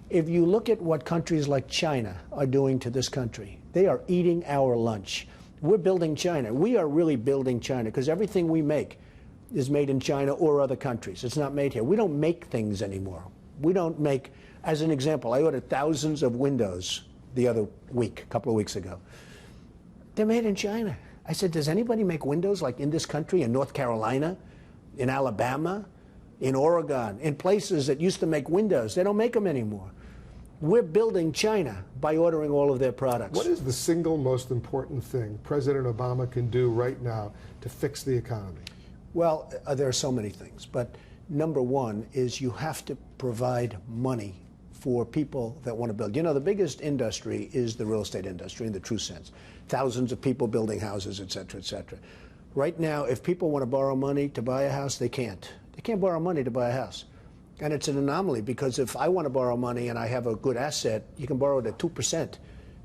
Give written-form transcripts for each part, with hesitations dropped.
If you look at what countries like China are doing to this country, they are eating our lunch. We're building China. We are really building China because everything we make is made in China or other countries. It's not made here. We don't make things anymore. We don't make, as an example, I ordered thousands of windows the other week, a couple of weeks ago. They're made in China. I said, does anybody make windows like in this country, in North Carolina, in Alabama, in Oregon, in places that used to make windows? They don't make them anymore. We're building China by ordering all of their products. What is the single most important thing President Obama can do right now to fix the economy? Well, there are so many things, but number one is you have to provide money for people that want to build. You know, the biggest industry is the real estate industry in the true sense. Thousands of people building houses, et cetera, et cetera. Right now, if people want to borrow money to buy a house, they can't. They can't borrow money to buy a house. And it's an anomaly because if I want to borrow money and I have a good asset, you can borrow it at 2%.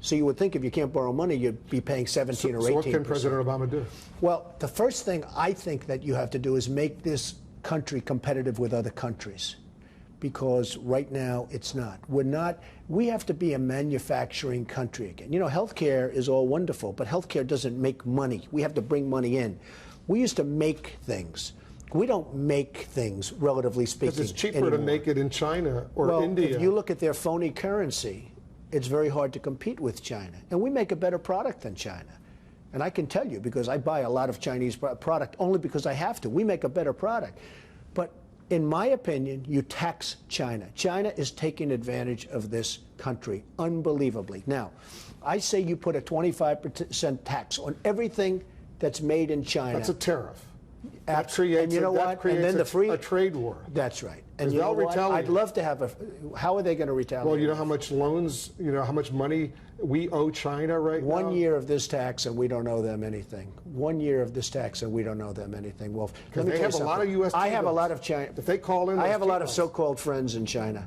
So you would think if you can't borrow money, you'd be paying 17 or 18%. So what can President Obama do? Well, the first thing I think that you have to do is make this country competitive with other countries. Because right now it's not. We have to be a manufacturing country again. You know, healthcare is all wonderful, but healthcare doesn't make money. We have to bring money in. We used to make things. We don't make things, relatively speaking, because it's cheaper anymore. To make it in China or India. If you look at their phony currency, it's very hard to compete with China. And we make a better product than China. And I can tell you, because I buy a lot of Chinese product only because I have to. We make a better product. But in my opinion, you tax China. China is taking advantage of this country unbelievably. Now, I say you put a 25% tax on everything that's made in China. That's a tariff. That creates, and you know what? And then a trade war. That's right. And you know what? I'd love to have a. How are they going to retaliate? Well, you know how much loans, you know how much money we owe China right now? 1 year of this tax and we don't owe them anything. 1 year of this tax and we don't owe them anything. Well, let me they tell have you a lot of U.S. I have a lot of China. If they call in, I have a lot of so-called friends in China,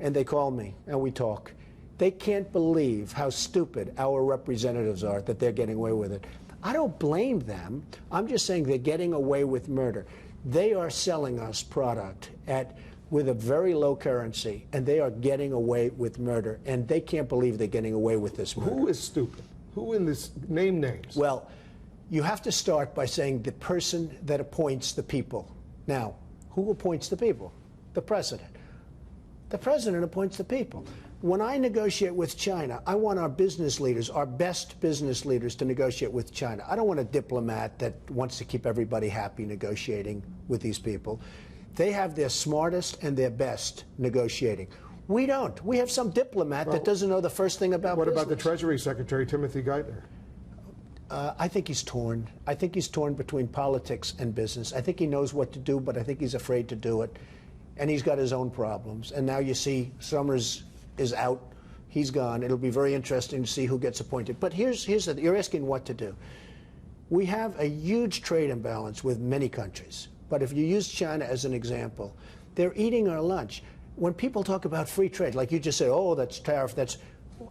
and they call me and we talk. They can't believe how stupid our representatives are that they're getting away with it. I don't blame them. I'm just saying they're getting away with murder. They are selling us product with a very low currency, and they are getting away with murder, and they can't believe they're getting away with this murder. Who is stupid? Who in this? Name names. Well, you have to start by saying the person that appoints the people. Now, who appoints the people? The president. The president appoints the people. When I negotiate with China, I want our business leaders, our best business leaders, to negotiate with China. I don't want a diplomat that wants to keep everybody happy negotiating with these people. They have their smartest and their best negotiating. We don't. We have some diplomat that doesn't know the first thing about business. What about the Treasury Secretary, Timothy Geithner? I think he's torn. I think he's torn between politics and business. I think he knows what to do, but I think he's afraid to do it. And he's got his own problems. And now you see Summers is out. He's gone. It'll be very interesting to see who gets appointed. But here's the you're asking what to do. We have a huge trade imbalance with many countries. But if you use China as an example, they're eating our lunch. When people talk about free trade, like you just said, oh, that's tariff,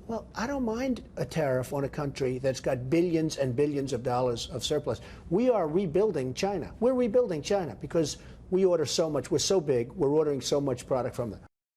well, I don't mind a tariff on a country that's got billions and billions of dollars of surplus. We are rebuilding China. We're rebuilding China because we order so much. We're so big. We're ordering so much product from them.